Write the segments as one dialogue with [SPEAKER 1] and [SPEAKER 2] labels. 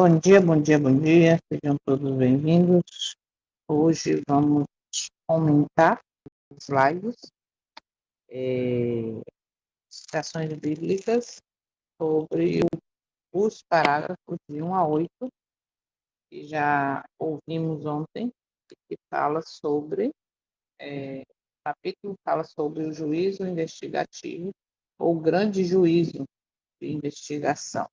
[SPEAKER 1] Bom dia, bom dia, bom dia. Sejam todos bem-vindos. Hoje vamos comentar os slides, citações bíblicas sobre os parágrafos de 1 a 8, que já ouvimos ontem, que fala sobre, o capítulo fala sobre o juízo investigativo, ou grande juízo de investigação.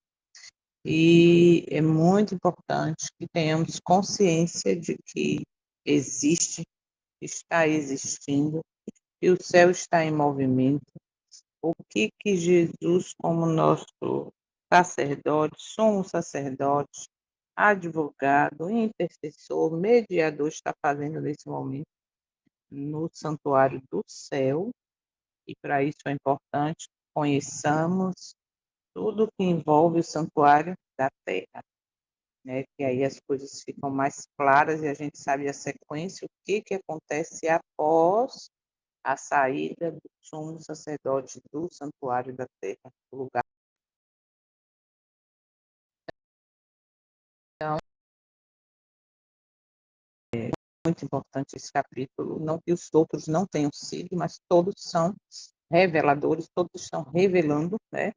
[SPEAKER 1] E é muito importante que tenhamos consciência de que existe, está existindo, e o céu está em movimento. O que Jesus, como nosso sacerdote, sumo sacerdote, advogado, intercessor, mediador, está fazendo nesse momento no santuário do céu, e para isso é importante que conheçamos tudo que envolve o santuário da terra, né? Que aí as coisas ficam mais claras e a gente sabe a sequência, o que acontece após a saída do sumo sacerdote do santuário da terra, do lugar. Então, é muito importante esse capítulo, não que os outros não tenham sido, mas todos são reveladores, todos estão revelando, né,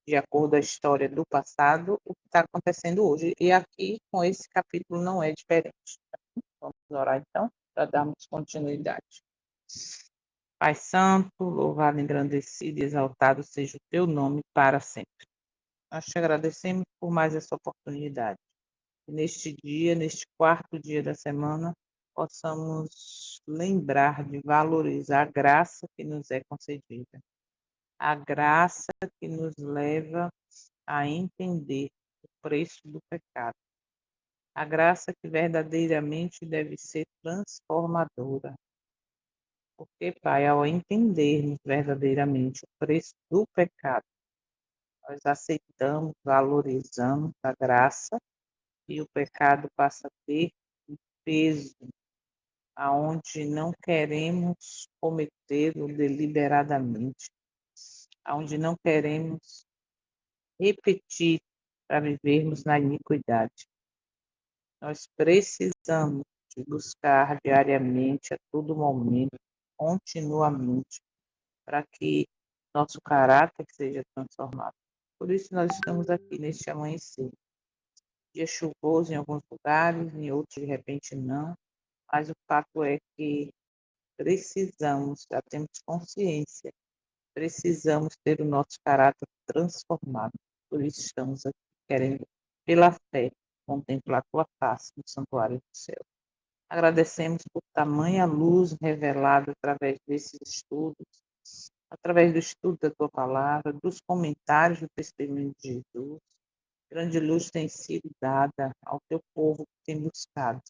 [SPEAKER 1] de acordo com a história do passado, o que está acontecendo hoje. E aqui, com esse capítulo, não é diferente. Vamos orar, então, para darmos continuidade. Pai Santo, louvado, engrandecido e exaltado seja o teu nome para sempre. Nós te agradecemos por mais essa oportunidade. E neste dia, neste quarto dia da semana, possamos lembrar de valorizar a graça que nos é concedida. A graça que nos leva a entender o preço do pecado. A graça que verdadeiramente deve ser transformadora. Porque, Pai, ao entendermos verdadeiramente o preço do pecado, nós aceitamos, valorizamos a graça e o pecado passa a ter um peso aonde não queremos cometê-lo deliberadamente, aonde não queremos repetir para vivermos na iniquidade. Nós precisamos de buscar diariamente, a todo momento, continuamente, para que nosso caráter seja transformado. Por isso nós estamos aqui neste amanhecer. Dia chuvoso em alguns lugares, em outros de repente não, mas o fato é que precisamos, já temos consciência, precisamos ter o nosso caráter transformado. Por isso estamos aqui querendo, pela fé, contemplar a tua face no santuário do céu. Agradecemos por tamanha luz revelada através desses estudos, através do estudo da tua palavra, dos comentários do testemunho de Jesus. Grande luz tem sido dada ao teu povo que tem buscado.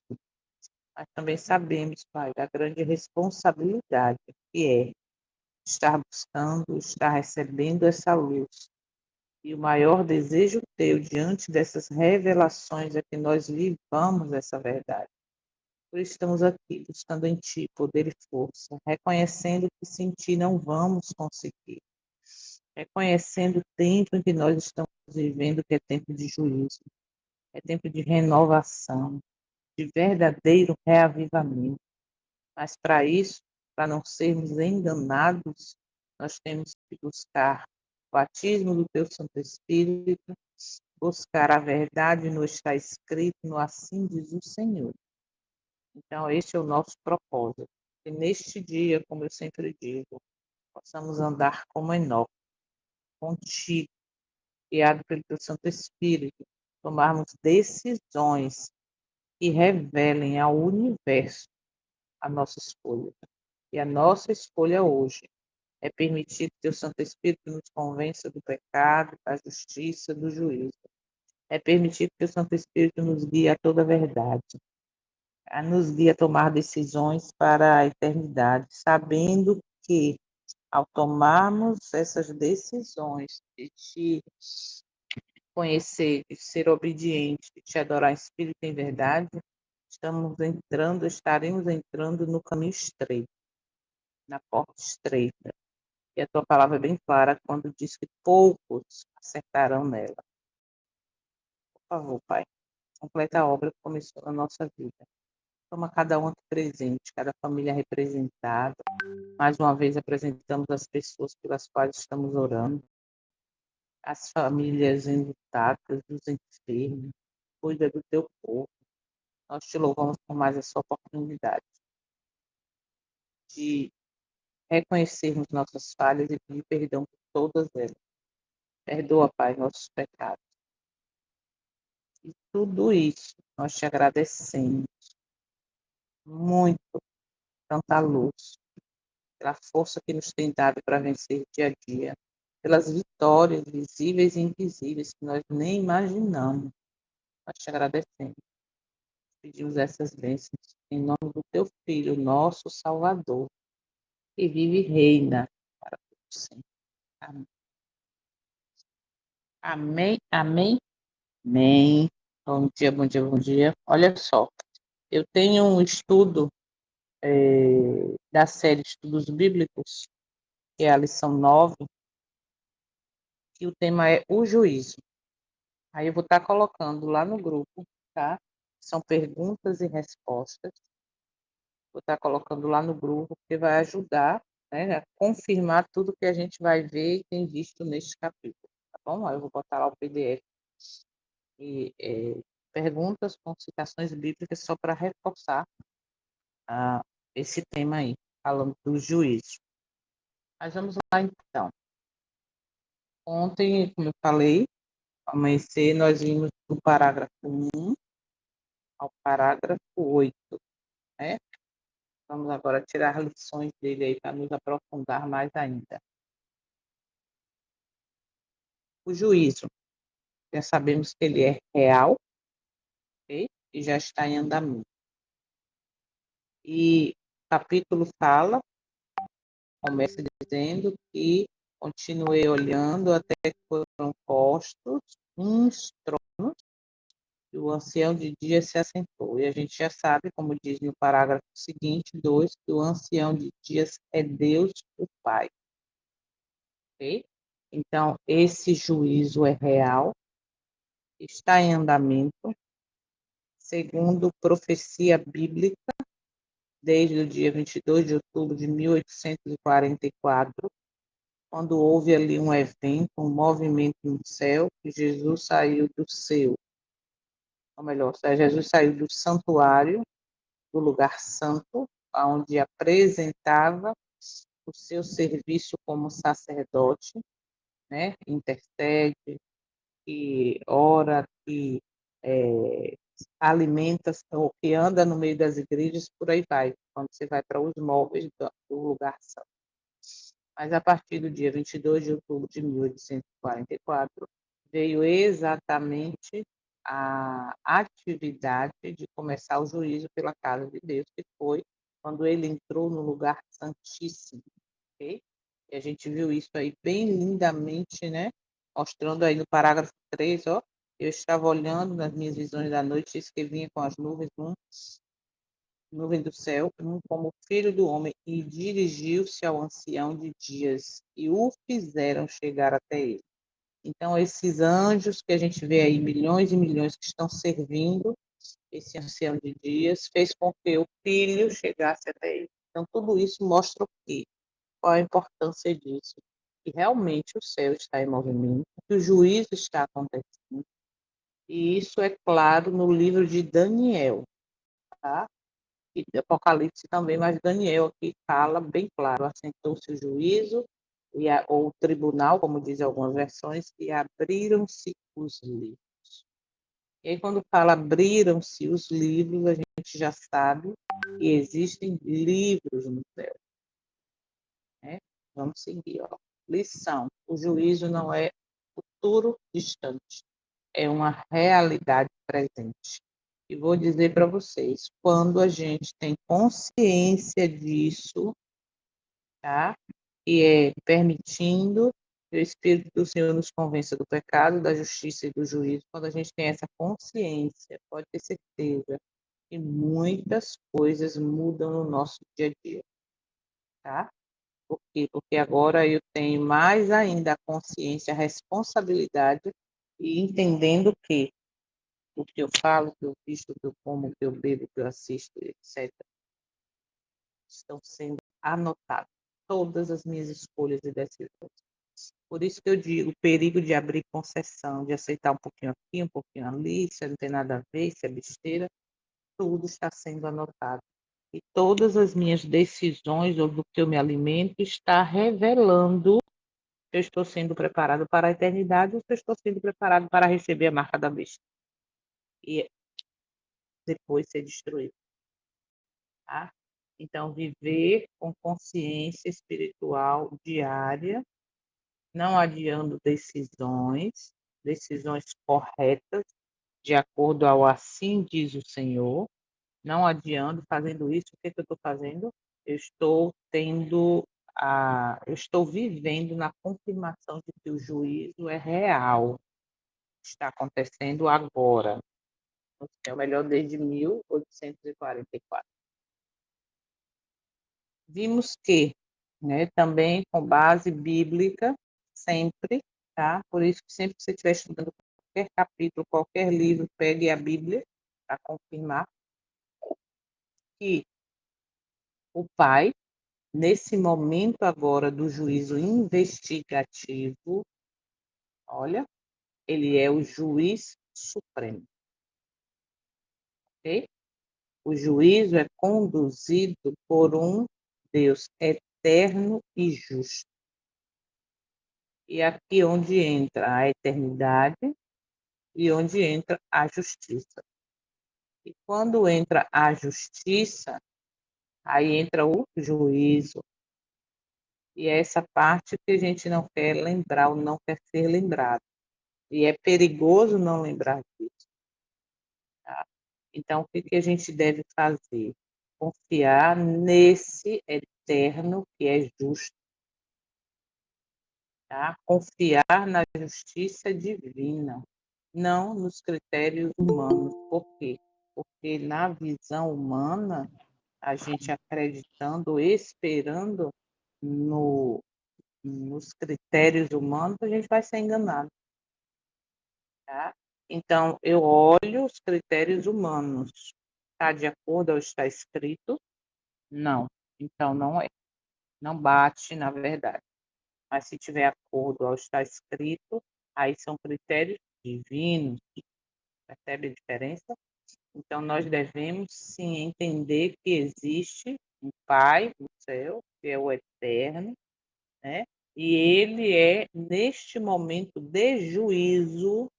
[SPEAKER 1] Mas também sabemos, Pai, da grande responsabilidade que é estar buscando, estar recebendo essa luz. E o maior desejo teu diante dessas revelações é que nós vivamos essa verdade. Por isso estamos aqui, buscando em Ti poder e força, reconhecendo que sem Ti não vamos conseguir, reconhecendo o tempo em que nós estamos vivendo, que é tempo de juízo, é tempo de renovação, de verdadeiro reavivamento. Mas para isso, para não sermos enganados, nós temos que buscar o batismo do Teu Santo Espírito, buscar a verdade no está escrito, no assim diz o Senhor. Então, este é o nosso propósito. E neste dia, como eu sempre digo, possamos andar como Enoque, contigo, guiado pelo Teu Santo Espírito, tomarmos decisões que revelem ao universo a nossa escolha. E a nossa escolha hoje é permitir que Teu Santo Espírito nos convença do pecado, da justiça, do juízo. É permitir que Teu Santo Espírito nos guie a toda a verdade, nos guie a tomar decisões para a eternidade, sabendo que, ao tomarmos essas decisões de Te conhecer, de ser obediente, de Te adorar em espírito e em verdade, estaremos entrando no caminho estreito, na porta estreita. E a Tua palavra é bem clara quando diz que poucos acertarão nela. Por favor, Pai, completa a obra que começou na nossa vida. Toma cada um aqui presente, cada família representada. Mais uma vez apresentamos as pessoas pelas quais estamos orando, as famílias enlutadas, os enfermos. Cuida do teu povo. Nós te louvamos por mais essa oportunidade de reconhecermos nossas falhas e pedir perdão por todas elas. Perdoa, Pai, nossos pecados. E tudo isso nós te agradecemos muito, tanta luz, pela força que nos tem dado para vencer dia a dia, pelas vitórias visíveis e invisíveis que nós nem imaginamos. Nós te agradecemos. Pedimos essas bênçãos em nome do teu Filho, nosso Salvador, que vive e reina para todos sempre. Amém. Amém, amém, amém. Bom dia, bom dia, bom dia. Olha só, eu tenho um estudo da série Estudos Bíblicos, que é a lição 9, e o tema é o juízo. Aí eu vou estar colocando lá no grupo, tá? São perguntas e respostas. Vou estar colocando lá no grupo, porque vai ajudar, né, a confirmar tudo que a gente vai ver e tem visto neste capítulo, tá bom? Aí eu vou botar lá o PDF e perguntas com citações bíblicas só para reforçar esse tema aí, falando do juízo. Mas vamos lá então. Ontem, como eu falei, amanhecer, nós vimos do parágrafo 1 ao parágrafo 8, né? Vamos agora tirar lições dele aí para nos aprofundar mais ainda. O juízo, já sabemos que ele é real, ok? E já está em andamento. E o capítulo fala, começa dizendo que continuei olhando até que foram postos uns tronos e o ancião de dias se assentou. E a gente já sabe, como diz no parágrafo seguinte, 2, que o ancião de dias é Deus, o Pai. Ok? Então, esse juízo é real, está em andamento, segundo profecia bíblica, desde o dia 22 de outubro de 1844, quando houve ali um evento, um movimento no céu, que Jesus saiu do céu, ou melhor, Jesus saiu do santuário, do lugar santo, onde apresentava o seu serviço como sacerdote, né? Intercede, que ora, que alimenta, ou que anda no meio das igrejas, por aí vai, quando você vai para os móveis do lugar santo. Mas a partir do dia 22 de outubro de 1844, veio exatamente a atividade de começar o juízo pela casa de Deus, que foi quando ele entrou no lugar santíssimo, ok? E a gente viu isso aí bem lindamente, né? Mostrando aí no parágrafo 3, ó, eu estava olhando nas minhas visões da noite, eis que vinha com as nuvem do céu, como filho do homem, e dirigiu-se ao ancião de dias, e o fizeram chegar até ele. Então, esses anjos que a gente vê aí, milhões e milhões que estão servindo esse ancião de dias, fez com que o filho chegasse até ele. Então, tudo isso mostra o quê? Qual a importância disso? Que realmente o céu está em movimento, que o juízo está acontecendo, e isso é claro no livro de Daniel, tá? E de Apocalipse também, mas Daniel aqui fala bem claro, assentou-se o juízo, ou o tribunal, como dizem algumas versões, e abriram-se os livros. E aí, quando fala abriram-se os livros, a gente já sabe que existem livros no céu, né? Vamos seguir, ó. Lição: o juízo não é futuro distante, é uma realidade presente. E vou dizer para vocês, quando a gente tem consciência disso, tá? E é permitindo que o Espírito do Senhor nos convença do pecado, da justiça e do juízo, quando a gente tem essa consciência, pode ter certeza que muitas coisas mudam no nosso dia a dia, tá? Por quê? Porque agora eu tenho mais ainda a consciência, a responsabilidade e entendendo que o que eu falo, o que eu visto, o que eu como, o que eu bebo, o que eu assisto, etc., estão sendo anotados. Todas as minhas escolhas e decisões. Por isso que eu digo, o perigo de abrir concessão, de aceitar um pouquinho aqui, um pouquinho ali, isso não tem nada a ver, isso é besteira, tudo está sendo anotado. E todas as minhas decisões ou do que eu me alimento está revelando se eu estou sendo preparado para a eternidade ou se eu estou sendo preparado para receber a marca da besta e depois ser destruído. Tá? Então, viver com consciência espiritual diária, não adiando decisões corretas, de acordo ao assim diz o Senhor, não adiando, fazendo isso, o que, que eu estou fazendo? Eu estou eu estou vivendo na confirmação de que o juízo é real, está acontecendo agora, é o melhor desde 1844. Vimos que, né, também com base bíblica, sempre, tá? Por isso que sempre que você estiver estudando qualquer capítulo, qualquer livro, pegue a Bíblia para confirmar que o Pai, nesse momento agora do juízo investigativo, olha, ele é o juiz supremo, ok? O juízo é conduzido por um Deus eterno e justo. E aqui onde entra a eternidade e onde entra a justiça. E quando entra a justiça, aí entra o juízo. E é essa parte que a gente não quer lembrar ou não quer ser lembrado. E é perigoso não lembrar disso. Tá? Então, o que, que a gente deve fazer? Confiar nesse eterno que é justo. Tá? Confiar na justiça divina, não nos critérios humanos. Por quê? Porque na visão humana, a gente acreditando, esperando no, nos critérios humanos, a gente vai ser enganado. Tá? Então, eu olho os critérios humanos. Está de acordo ao que está escrito? Não. Então, não é. Não bate na verdade. Mas se tiver acordo ao que está escrito, aí são critérios divinos. Percebe a diferença? Então, nós devemos sim entender que existe um Pai no céu, que é o eterno, né? E ele é, neste momento de juízo,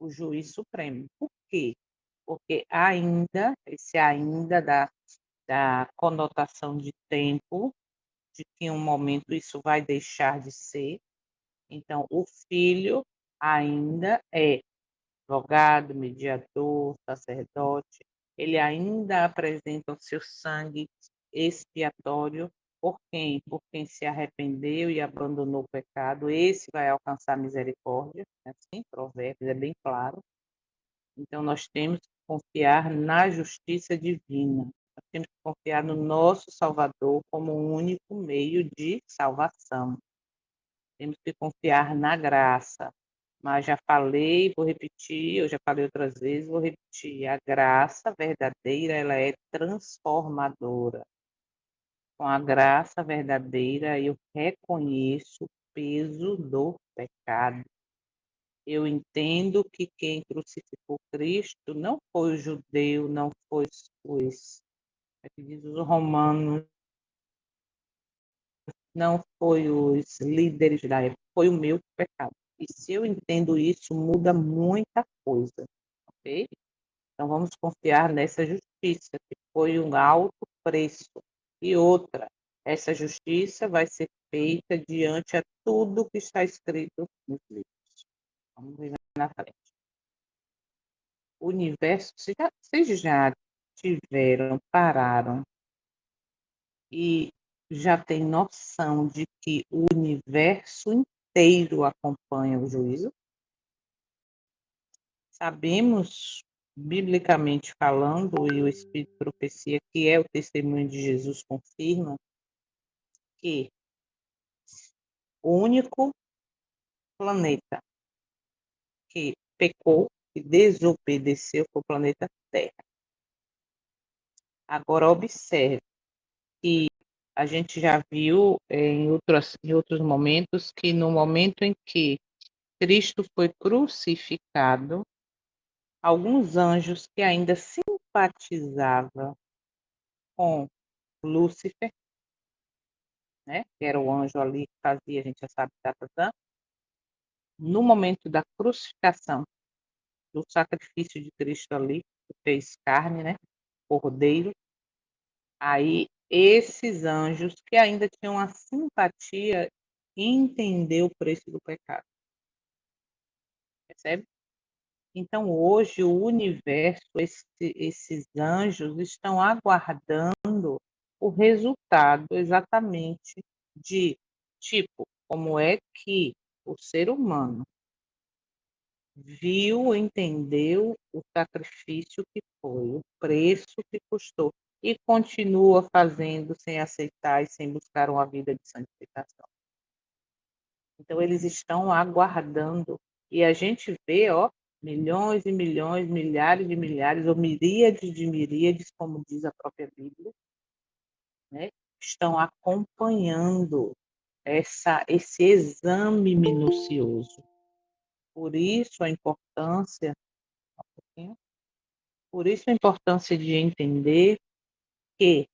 [SPEAKER 1] o juiz supremo. Por quê? Porque ainda, esse ainda da conotação de tempo, de que em um momento isso vai deixar de ser. Então, o filho ainda é advogado, mediador, sacerdote, ele ainda apresenta o seu sangue expiatório por quem? Por quem se arrependeu e abandonou o pecado, esse vai alcançar misericórdia, assim, Provérbios é bem claro. Então, nós temos que confiar na justiça divina, nós temos que confiar no nosso Salvador como o único meio de salvação. Temos que confiar na graça. Mas já falei, vou repetir, eu já falei outras vezes, vou repetir. A graça verdadeira, ela é transformadora. Com a graça verdadeira, eu reconheço o peso do pecado. Eu entendo que quem crucificou Cristo não foi o judeu, não foi aqui diz os romanos, não foi os líderes da época, foi o meu pecado. E se eu entendo isso, muda muita coisa, ok? Então vamos confiar nessa justiça, que foi um alto preço. E outra, essa justiça vai ser feita diante a tudo que está escrito nos livros. Vamos ver na frente. O universo, vocês já tiveram, pararam e já tem noção de que o universo inteiro acompanha o juízo? Sabemos, biblicamente falando, e o Espírito de Profecia, que é o testemunho de Jesus, confirma que o único planeta que pecou que desobedeceu foi o planeta Terra. Agora, observe que a gente já viu em outros momentos que no momento em que Cristo foi crucificado, alguns anjos que ainda simpatizavam com Lúcifer, né, que era o anjo ali que fazia, a gente já sabe, no momento da crucificação, do sacrifício de Cristo ali, que fez carne, né, cordeiro, aí esses anjos que ainda tinham a simpatia entender o preço do pecado, percebe? Então hoje o universo, esses anjos estão aguardando o resultado exatamente de, tipo, como é que o ser humano viu, entendeu o sacrifício que foi, o preço que custou, e continua fazendo sem aceitar e sem buscar uma vida de santificação. Então, eles estão aguardando. E a gente vê, ó, milhões e milhões, milhares, ou miríades, como diz a própria Bíblia, né? Estão acompanhando esse exame minucioso. Por isso a importância, por isso a importância de entender que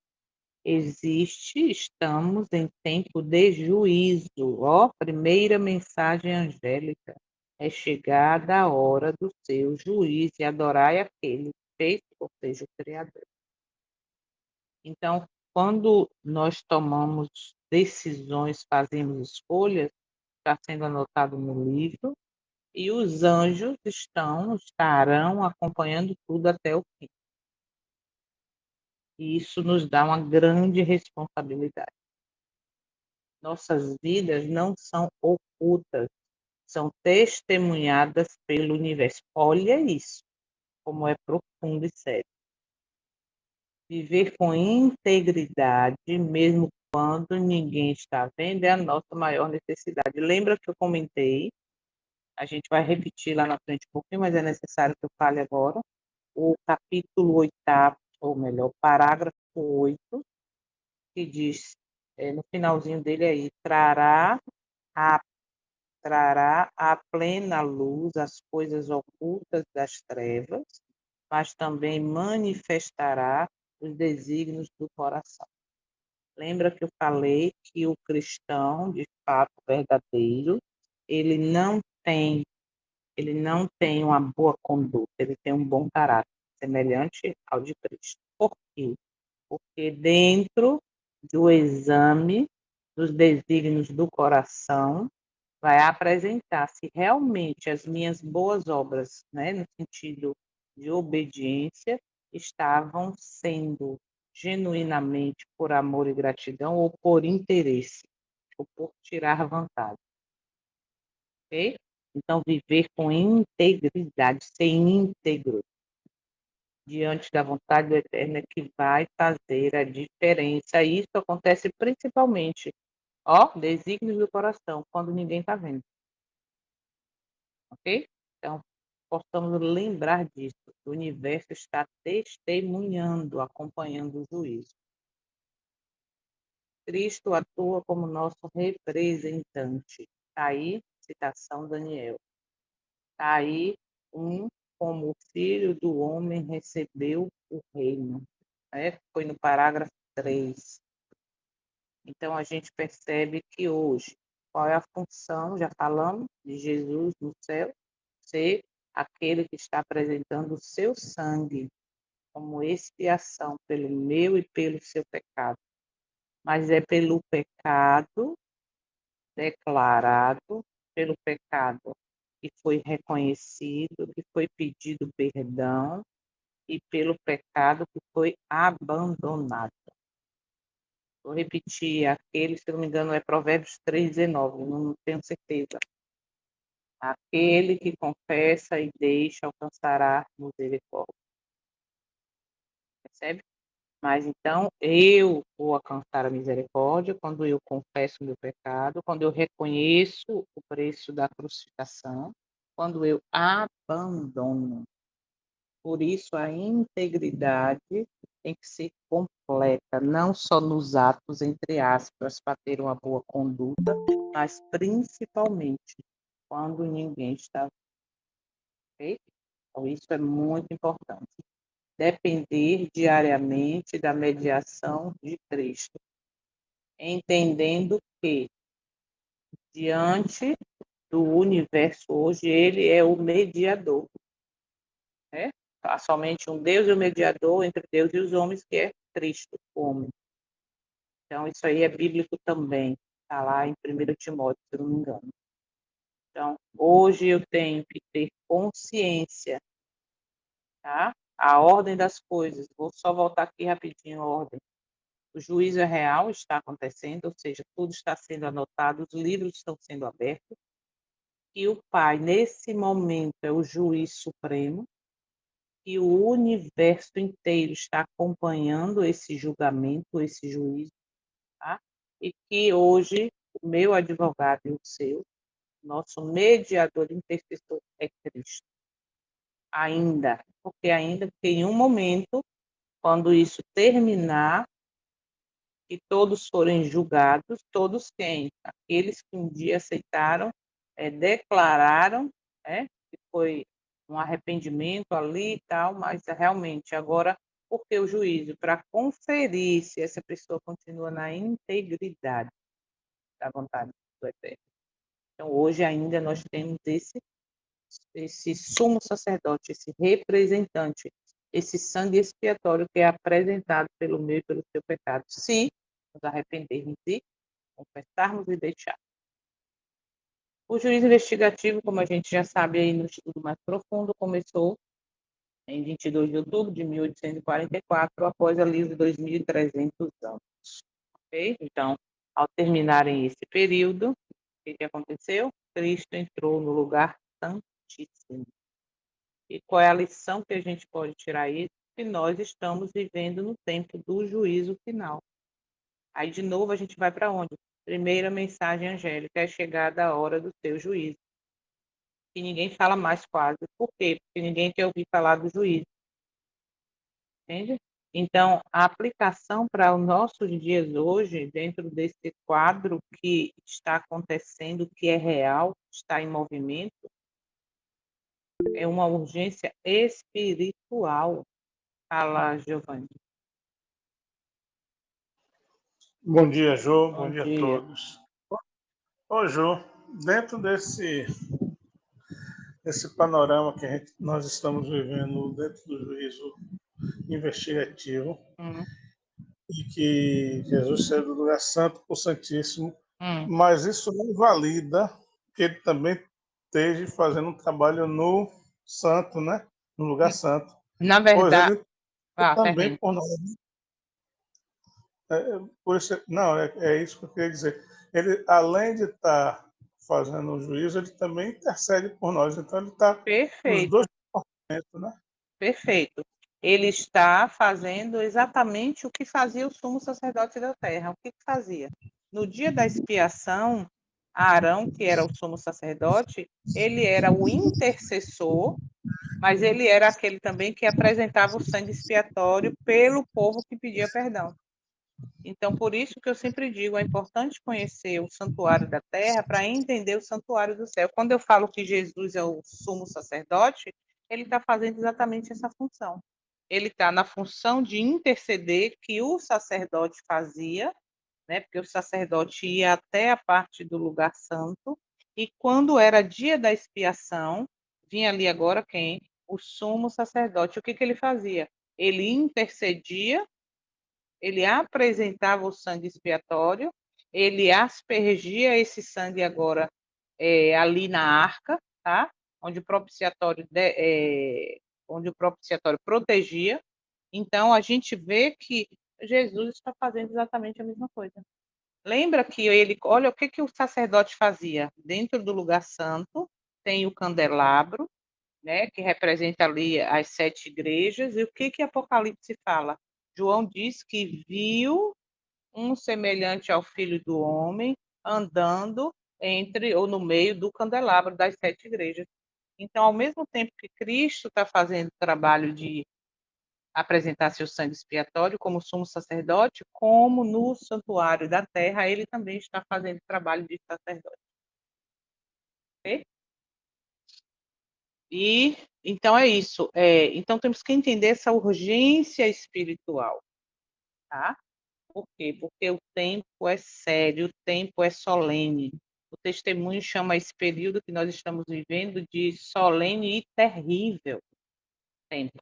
[SPEAKER 1] estamos em tempo de juízo. Ó, primeira mensagem angélica. É chegada a hora do seu juízo e adorai aquele que fez, ou seja, o Criador. Então, quando nós tomamos decisões, fazemos escolhas, está sendo anotado no livro, e os anjos estarão acompanhando tudo até o fim. E isso nos dá uma grande responsabilidade. Nossas vidas não são ocultas, são testemunhadas pelo universo. Olha isso, como é profundo e sério. Viver com integridade, mesmo quando ninguém está vendo, é a nossa maior necessidade. Lembra que eu comentei, a gente vai repetir lá na frente um pouquinho, mas é necessário que eu fale agora, o capítulo 8º, ou melhor, parágrafo 8, que diz, no finalzinho dele aí, a trará à plena luz as coisas ocultas das trevas, mas também manifestará os desígnios do coração. Lembra que eu falei que o cristão, de fato verdadeiro, ele não tem, ele não tem uma boa conduta, ele tem um bom caráter, semelhante ao de Cristo. Por quê? Porque dentro do exame dos desígnios do coração, vai apresentar se realmente as minhas boas obras, né, no sentido de obediência, estavam sendo genuinamente por amor e gratidão ou por interesse, ou por tirar vantagem. Ok? Então, viver com integridade, ser íntegro diante da vontade do Eterno é que vai fazer a diferença. E isso acontece principalmente, ó, desígnios do coração, quando ninguém está vendo. Ok? Então, possamos lembrar disso. O universo está testemunhando, acompanhando o juízo. Cristo atua como nosso representante. Está aí, citação Daniel. Está aí, como o filho do homem recebeu o reino. Foi no parágrafo 3. Então, a gente percebe que hoje, qual é a função, já falamos, de Jesus no céu? Ser aquele que está apresentando o seu sangue como expiação pelo meu e pelo seu pecado. Mas é pelo pecado declarado, pelo pecado que foi reconhecido, que foi pedido perdão e pelo pecado que foi abandonado. Vou repetir aquele, se não me engano, é Provérbios 3,19, não tenho certeza. Aquele que confessa e deixa alcançará misericórdia. Percebe? Mas então eu vou alcançar a misericórdia quando eu confesso o meu pecado, quando eu reconheço o preço da crucificação, quando eu abandono. Por isso, a integridade tem que ser completa, não só nos atos, entre aspas, para ter uma boa conduta, mas principalmente quando ninguém está. Ok? Então, isso é muito importante. Depender diariamente da mediação de Cristo, entendendo que, diante do universo hoje, ele é o mediador, né? Há somente um Deus e o mediador entre Deus e os homens, que é Cristo, o homem. Então, isso aí é bíblico também, está lá em 1 Timóteo, se eu não me engano. Então, hoje eu tenho que ter consciência, tá? A ordem das coisas. Vou só voltar aqui rapidinho a ordem. O juízo é real, está acontecendo, ou seja, tudo está sendo anotado, os livros estão sendo abertos, e o Pai, nesse momento, é o juiz supremo, e o universo inteiro está acompanhando esse julgamento, esse juízo, tá? E que hoje o meu advogado e o seu, nosso mediador intercessor é Cristo. Ainda, porque em um momento, quando isso terminar, e todos forem julgados, todos quem? Aqueles que um dia aceitaram, declararam, que foi um arrependimento ali e tal, mas realmente agora, porque o juízo? Para conferir se essa pessoa continua na integridade da vontade do Eterno. Então, hoje ainda nós temos esse sumo sacerdote, esse representante, esse sangue expiatório que é apresentado pelo meu e pelo seu pecado, se nos arrependermos e confessarmos e deixar. O juízo investigativo, como a gente já sabe aí no estudo mais profundo, começou em 22 de outubro de 1844, após ali os 2.300 anos. Okay? Então, ao terminarem esse período, o que aconteceu? Cristo entrou no lugar santíssimo. E qual é a lição que a gente pode tirar aí? Que nós estamos vivendo no tempo do juízo final. Aí, de novo, a gente vai para onde? Primeira mensagem angélica, é chegada a hora do seu juízo. E ninguém fala mais quase. Por quê? Porque ninguém quer ouvir falar do juízo. Entende? Então, a aplicação para os nossos dias hoje, dentro desse quadro que está acontecendo, que é real, está em movimento, é uma urgência espiritual. Fala, Giovanni.
[SPEAKER 2] Bom dia, Jô. Bom
[SPEAKER 1] Bom
[SPEAKER 2] dia a
[SPEAKER 1] dia.
[SPEAKER 2] todos. Ô, Jô, dentro desse panorama que nós estamos vivendo dentro do juízo investigativo,
[SPEAKER 1] Hum,
[SPEAKER 2] e que Jesus saiu do lugar santo para o Santíssimo,
[SPEAKER 1] hum.
[SPEAKER 2] mas isso não invalida que ele também esteja fazendo um trabalho no santo, né? No lugar santo.
[SPEAKER 1] Na
[SPEAKER 2] Pois
[SPEAKER 1] verdade,
[SPEAKER 2] ele também
[SPEAKER 1] termina.
[SPEAKER 2] por nós. Por isso, não, é isso que eu queria dizer. Ele, além de estar fazendo o juízo, ele também intercede por nós. Então, ele está nos dois
[SPEAKER 1] Perfeito,
[SPEAKER 2] momentos, né?
[SPEAKER 1] perfeito. Ele está fazendo exatamente o que fazia o sumo sacerdote da terra. O que fazia? No dia da expiação, Arão, que era o sumo sacerdote, ele era o intercessor, mas ele era aquele também que apresentava o sangue expiatório pelo povo que pedia perdão. Então, por isso que eu sempre digo, é importante conhecer o santuário da terra para entender o santuário do céu. Quando eu falo que Jesus é o sumo sacerdote, ele está fazendo exatamente essa função. Ele está na função de interceder que o sacerdote fazia, né? Porque o sacerdote ia até a parte do lugar santo, e quando era dia da expiação, vinha ali agora quem? O sumo sacerdote. O que ele fazia? Ele intercedia, ele apresentava o sangue expiatório, ele aspergia esse sangue agora ali na arca, tá? Onde o propiciatório protegia. Então, a gente vê que Jesus está fazendo exatamente a mesma coisa. Lembra que ele, olha o que o sacerdote fazia? Dentro do lugar santo tem o candelabro, né, que representa ali as 7 igrejas, e o que Apocalipse fala? João diz que viu um semelhante ao Filho do Homem andando entre ou no meio do candelabro das 7 igrejas. Então, ao mesmo tempo que Cristo está fazendo o trabalho de apresentar seu sangue expiatório como sumo sacerdote, como no santuário da terra, ele também está fazendo o trabalho de sacerdote. Ok? E então é isso. Então temos que entender essa urgência espiritual, tá? Por quê? Porque o tempo é sério, o tempo é solene. O testemunho chama esse período que nós estamos vivendo de solene e terrível tempo.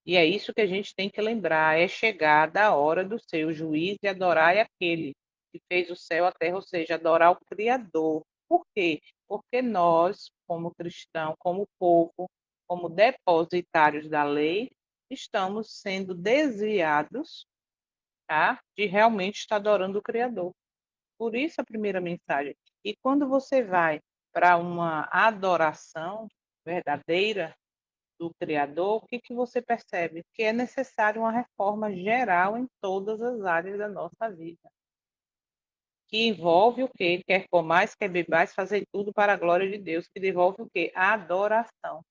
[SPEAKER 1] E é isso que a gente tem que lembrar, é chegada a hora do seu juízo e adorar aquele que fez o céu e a terra, ou seja, adorar o Criador. Por quê? Porque nós, como cristãos, como povo, como depositários da lei, estamos sendo desviados, tá, de realmente estar adorando o Criador. Por isso a primeira mensagem. E quando você vai para uma adoração verdadeira, do Criador, o que, que você percebe? Que é necessário uma reforma geral em todas as áreas da nossa vida. Que envolve o quê? Quer comais, quer bebais, fazer tudo para a glória de Deus. Que envolve o quê? A adoração.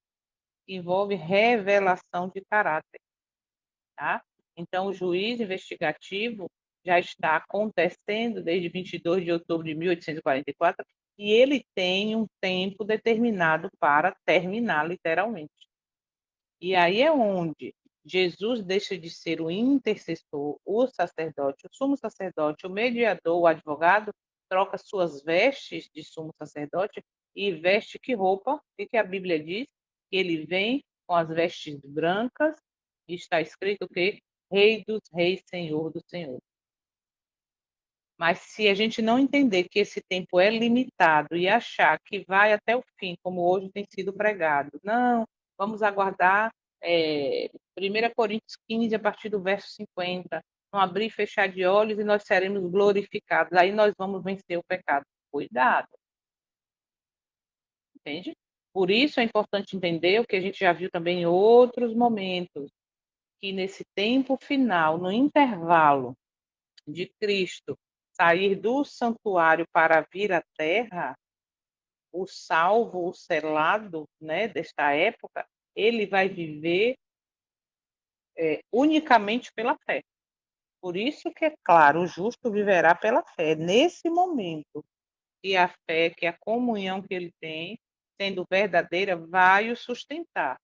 [SPEAKER 1] Que envolve revelação de caráter. Tá? Então, o juízo investigativo já está acontecendo desde 22 de outubro de 1844 e ele tem um tempo determinado para terminar, literalmente. E aí é onde Jesus deixa de ser o intercessor, o sacerdote, o sumo sacerdote, o mediador, o advogado, troca suas vestes de sumo sacerdote e veste que roupa? O que a Bíblia diz? Que ele vem com as vestes brancas e está escrito que Rei dos Reis, Senhor do Senhor. Mas se a gente não entender que esse tempo é limitado e achar que vai até o fim, como hoje tem sido pregado, não, vamos aguardar 1 Coríntios 15, a partir do verso 50, não abrir e fechar de olhos e nós seremos glorificados, aí nós vamos vencer o pecado. Cuidado, entende? Por isso é importante entender o que a gente já viu também em outros momentos, que nesse tempo final, no intervalo de Cristo sair do santuário para vir à terra, o salvo, o selado, né, desta época, ele vai viver unicamente pela fé. Por isso que é claro, o justo viverá pela fé. Nesse momento, que a fé, que a comunhão que ele tem, sendo verdadeira, vai o sustentar,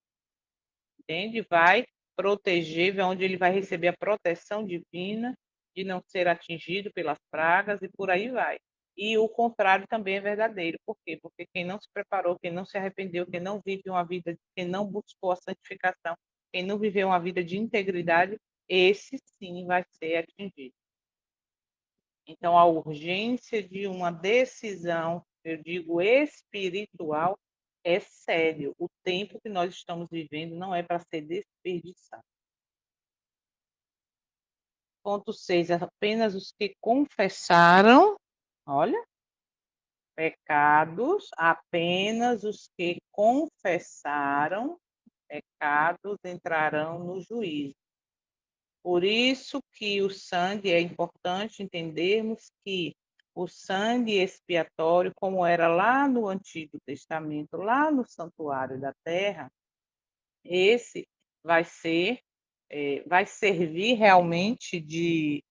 [SPEAKER 1] entende? Vai proteger, onde ele vai receber a proteção divina de não ser atingido pelas pragas e por aí vai. E o contrário também é verdadeiro. Por quê? Porque quem não se preparou, quem não se arrependeu, quem não vive uma vida, quem não buscou a santificação, quem não viveu uma vida de integridade, esse sim vai ser atingido. Então, a urgência de uma decisão, eu digo espiritual, é sério. O tempo que nós estamos vivendo não é para ser desperdiçado. Ponto 6, apenas os que confessaram, olha, pecados, apenas os que confessaram pecados entrarão no juízo. Por isso que o sangue é importante entendermos que o sangue expiatório, como era lá no Antigo Testamento, lá no santuário da terra, esse vai ser, vai servir realmente de,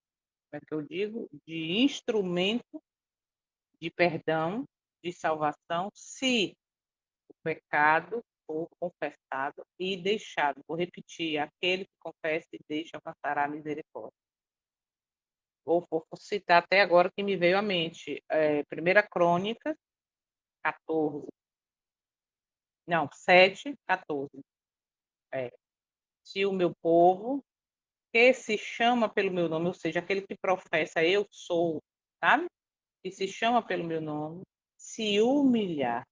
[SPEAKER 1] como é que eu digo, de instrumento de perdão, de salvação, se o pecado for confessado e deixado. Vou repetir: aquele que confessa e deixa alcançará a misericórdia. Vou citar até agora que me veio à mente. 1 Crônicas 14. Não, 7, 14. Se o meu povo, que se chama pelo meu nome, ou seja, aquele que professa eu sou, sabe? Que se chama pelo meu nome, se humilhar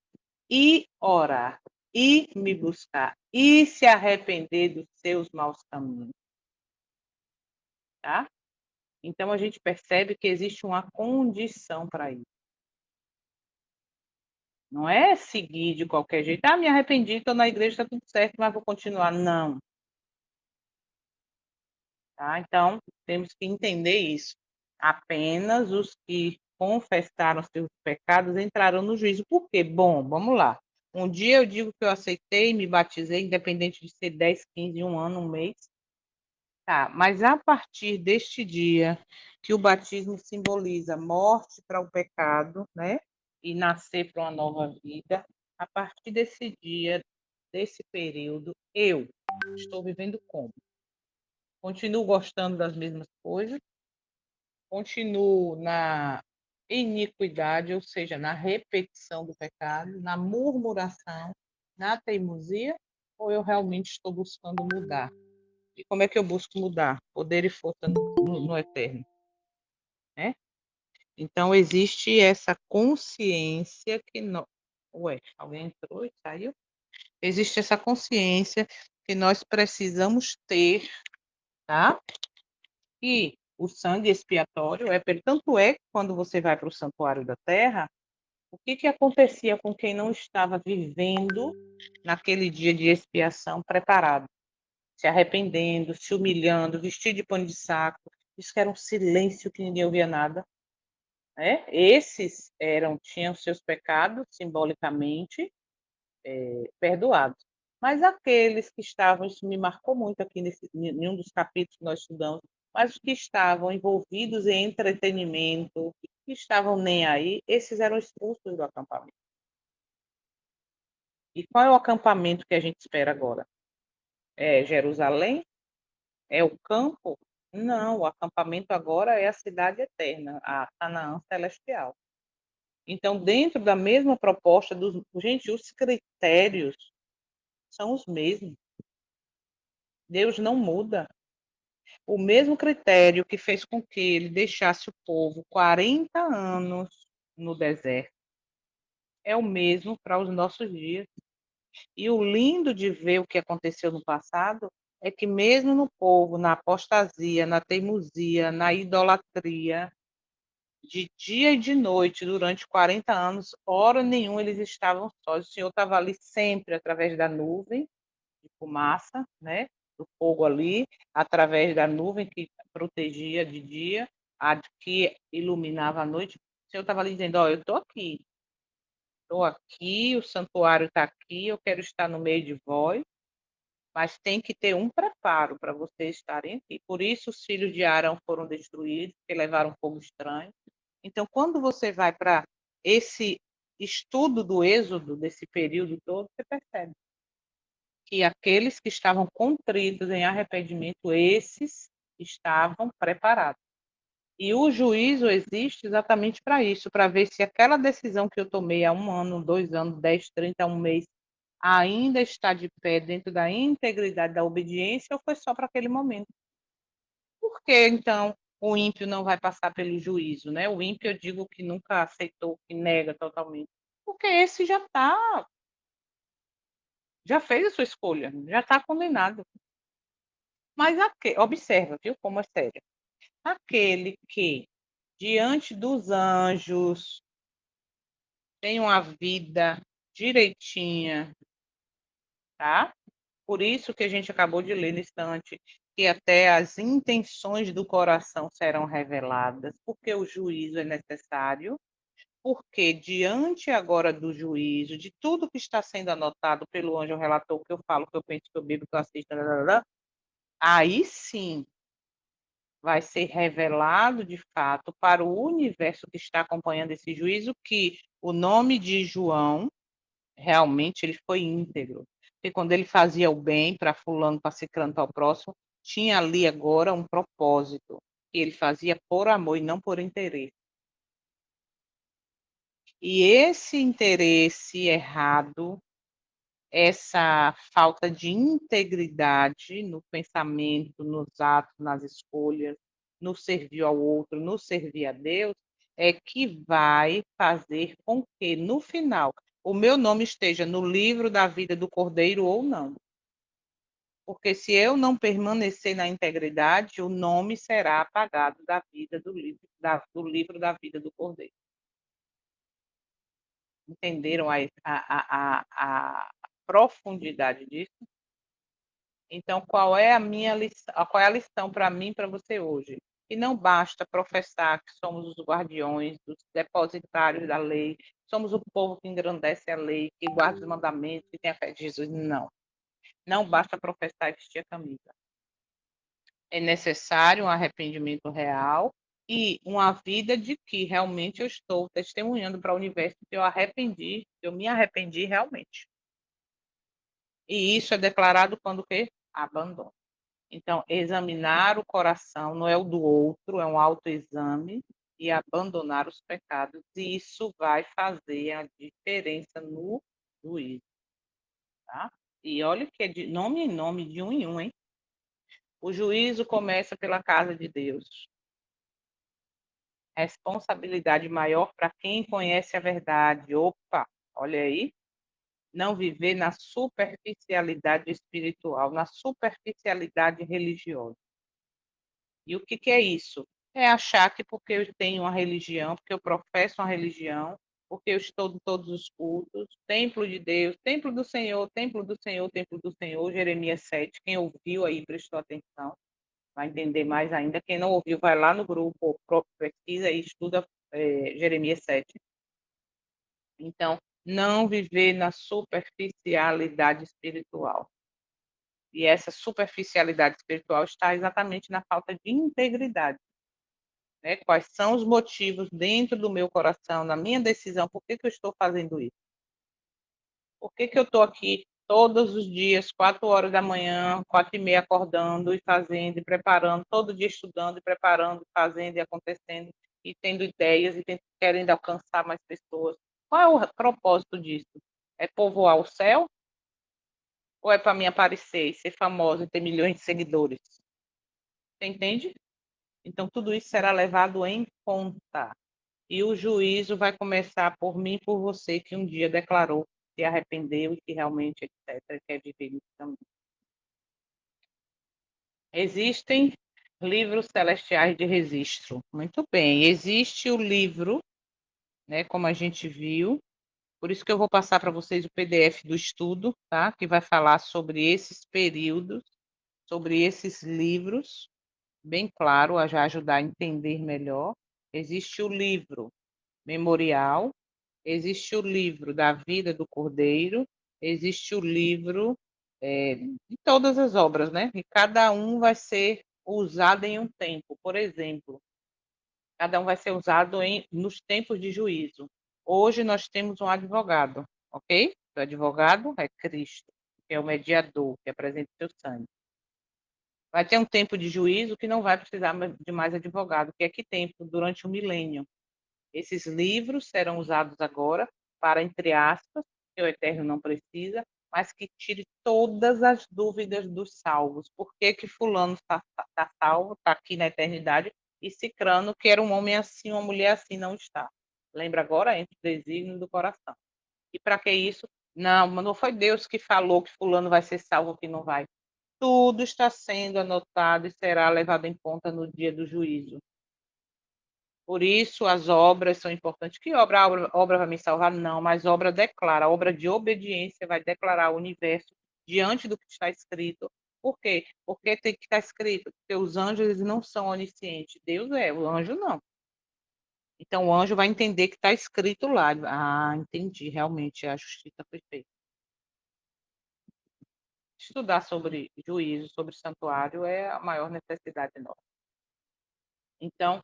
[SPEAKER 1] e orar e me buscar e se arrepender dos seus maus caminhos, tá? Então a gente percebe que existe uma condição para isso. Não é seguir de qualquer jeito. Ah, me arrependi, estou na igreja, está tudo certo, mas vou continuar. Não. Tá? Então, temos que entender isso. Apenas os que confessaram seus pecados entrarão no juízo. Por quê? Bom, vamos lá. Um dia eu digo que eu aceitei, me batizei, independente de ser 10, 15, um ano, um mês. Tá, mas a partir deste dia que o batismo simboliza morte para o pecado, né? E nascer para uma nova vida, a partir desse dia, desse período, eu estou vivendo como? Continuo gostando das mesmas coisas, continuo na iniquidade, ou seja, na repetição do pecado, na murmuração, na teimosia, ou eu realmente estou buscando mudar? E como é que eu busco mudar? Poder e força no eterno, né? Então, existe essa consciência que nós... Ué, alguém entrou e saiu? Existe essa consciência que nós precisamos ter, tá? E o sangue expiatório tanto é que quando você vai para o santuário da terra, o que acontecia com quem não estava vivendo naquele dia de expiação preparado? Se arrependendo, se humilhando, vestido de pano de saco. Isso que era um silêncio que ninguém ouvia nada. Né? Esses tinham seus pecados simbolicamente perdoados. Mas aqueles que estavam, isso me marcou muito aqui em um dos capítulos que nós estudamos, mas os que estavam envolvidos em entretenimento, que estavam nem aí, esses eram expulsos do acampamento. E qual é o acampamento que a gente espera agora? É Jerusalém? É o campo? Não, o acampamento agora é a cidade eterna, a Canaã celestial. Então, dentro da mesma proposta, gente, os critérios são os mesmos. Deus não muda. O mesmo critério que fez com que ele deixasse o povo 40 anos no deserto é o mesmo para os nossos dias. E o lindo de ver o que aconteceu no passado é que mesmo no povo, na apostasia, na teimosia, na idolatria, de dia e de noite, durante 40 anos, hora nenhuma eles estavam sós. O Senhor estava ali sempre através da nuvem de fumaça, né? Do fogo ali, através da nuvem que protegia de dia, a que iluminava a noite. O Senhor estava ali dizendo: ó, eu estou aqui, o santuário está aqui, eu quero estar no meio de vós, mas tem que ter um preparo para vocês estarem aqui. Por isso os filhos de Arão foram destruídos, porque levaram fogo estranho. Então, quando você vai para esse estudo do Êxodo, desse período todo, você percebe que aqueles que estavam contritos em arrependimento, esses estavam preparados. E o juízo existe exatamente para isso, para ver se aquela decisão que eu tomei há 1 ano, 2 anos, 10, 30, um mês, ainda está de pé dentro da integridade da obediência ou foi só para aquele momento. Por que, então, o ímpio não vai passar pelo juízo, né? O ímpio, eu digo que nunca aceitou, que nega totalmente. Porque esse já fez a sua escolha, já está condenado. Mas observa, viu, como é sério. Aquele que, diante dos anjos, tem uma vida direitinha, tá? Por isso que a gente acabou de ler no instante, que até as intenções do coração serão reveladas, porque o juízo é necessário, porque diante agora do juízo, de tudo que está sendo anotado pelo anjo relator, que eu falo, que eu penso, que eu bebo, que eu assisto, aí sim vai ser revelado de fato para o universo que está acompanhando esse juízo que o nome de João realmente ele foi íntegro. Porque quando ele fazia o bem para fulano, para ciclano, para o próximo, tinha ali agora um propósito. Que ele fazia por amor e não por interesse. E esse interesse errado, essa falta de integridade no pensamento, nos atos, nas escolhas, no servir ao outro, no servir a Deus, é que vai fazer com que, no final, o meu nome esteja no livro da vida do Cordeiro ou não. Porque se eu não permanecer na integridade, o nome será apagado da vida do livro da vida do Cordeiro. Entenderam a profundidade disso? Então, qual é a minha lição, qual é a lição para mim e para você hoje? E não basta professar que somos os guardiões, os depositários da lei, somos o povo que engrandece a lei, que guarda os mandamentos, que tem a fé de Jesus. Não. Não basta professar e vestir a camisa. É necessário um arrependimento real e uma vida de que realmente eu estou testemunhando para o universo que eu arrependi, que eu me arrependi realmente. E isso é declarado quando o quê? Abandono. Então, examinar o coração não é o do outro, é um autoexame e abandonar os pecados. E isso vai fazer a diferença no juízo, tá? E olha que é de nome em nome, de um em um, hein? O juízo começa pela casa de Deus. Responsabilidade maior para quem conhece a verdade. Opa, olha aí. Não viver na superficialidade espiritual, na superficialidade religiosa. E o que, que é isso? É achar que porque eu tenho uma religião, porque eu professo uma religião, porque eu estou em todos os cultos, templo de Deus, templo do Senhor, templo do Senhor, templo do Senhor, Jeremias 7. Quem ouviu aí prestou atenção, vai entender mais ainda. Quem não ouviu, vai lá no grupo, pesquisa e estuda Jeremias 7. Então, não viver na superficialidade espiritual. E essa superficialidade espiritual está exatamente na falta de integridade. Né? Quais são os motivos dentro do meu coração, na minha decisão, por que, que eu estou fazendo isso? Por que, que eu estou aqui todos os dias, 4 horas da manhã, 4h30 acordando e fazendo e preparando, todo dia estudando e preparando, fazendo e acontecendo, e tendo ideias e querendo alcançar mais pessoas? Qual é o propósito disso? É povoar o céu? Ou é para mim aparecer e ser famosa e ter milhões de seguidores? Você entende? Então, tudo isso será levado em conta. E o juízo vai começar por mim e por você, que um dia declarou, se arrependeu e que realmente, etc., quer viver isso também. Existem livros celestiais de registro. Muito bem. Existe o livro, né, como a gente viu. Por isso que eu vou passar para vocês o PDF do estudo, tá? Que vai falar sobre esses períodos, sobre esses livros, bem claro, a já ajudar a entender melhor. Existe o livro memorial, existe o livro da vida do Cordeiro, existe o livro de todas as obras, né? E cada um vai ser usado em um tempo. Por exemplo, cada um vai ser usado nos tempos de juízo. Hoje nós temos um advogado, ok? O advogado é Cristo, que é o mediador, que apresenta o seu sangue. Vai ter um tempo de juízo que não vai precisar de mais advogado, que é que tempo? Durante o milênio. Esses livros serão usados agora para, entre aspas, que o Eterno não precisa, mas que tire todas as dúvidas dos salvos. Por que que fulano está salvo, está aqui na eternidade, e Cicrano, que era um homem assim, uma mulher assim, não está? Lembra agora? Entre o desígnio do coração. E para que isso? Não foi Deus que falou que fulano vai ser salvo ou que não vai. Tudo está sendo anotado e será levado em conta no dia do juízo. Por isso, as obras são importantes. Que obra? A obra vai me salvar? Não, mas obra declara, a obra de obediência vai declarar o universo diante do que está escrito. Por quê? Porque tem que estar escrito, porque os anjos eles não são oniscientes. Deus é, o anjo não. Então, o anjo vai entender que está escrito lá. Ah, entendi, realmente a justiça foi feita. Estudar sobre juízo, sobre santuário, é a maior necessidade nossa. Então,